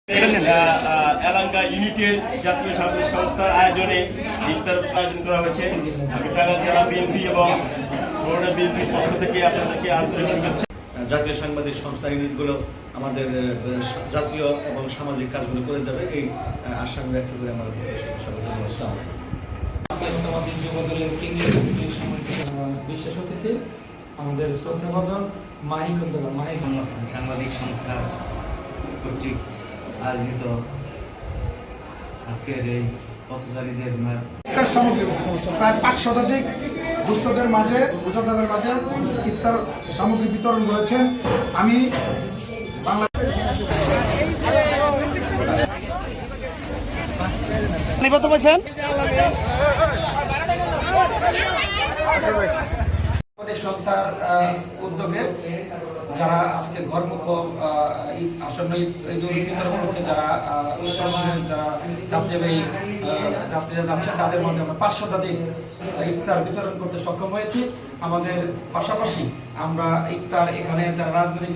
এলাকা ইউনিটের জাতীয় সাংবাদিক সংস্থার আয়োজনে ইফতার আয়োজন করা হয়েছে। আমি টাঙ্গাইল জেলা বিএনপি এবং বরুণা বিএনপির পক্ষ থেকে আপনাদেরকে আন্তরিক শুভেচ্ছা। জাতীয় সাংবাদিক সংস্থা ইউনিটগুলো আমাদের জাতীয় এবং সামাজিক কাজগুলো করে যাবে এই আশা ব্যক্ত করে আমার বিশেষ অতিথি আমাদের শ্রদ্ধাভাজন মাহিক সাংবাদিক সংস্থা কর্তৃক আয়োজিত আজকের এই পথচারীদের সামগ্রী প্রায় 5 শতাধিক দুস্থদের মাঝে রোজাদারের মাঝে ইফতার সামগ্রী বিতরণ করেছেন। আমি সংস্থার উদ্যোগে যারা আজকে ঘরমুখ আসন্ন ঈদ উল ফিতর উপলক্ষে যারা যাত্রীবাহী যাত্রীরা যাচ্ছেন তাদের মধ্যে আমরা 5 শতাধিক ইফতার বিতরণ করতে সক্ষম হয়েছি। আমাদের পাশাপাশি আমরা ইফতার এখানে যারা রাজনৈতিক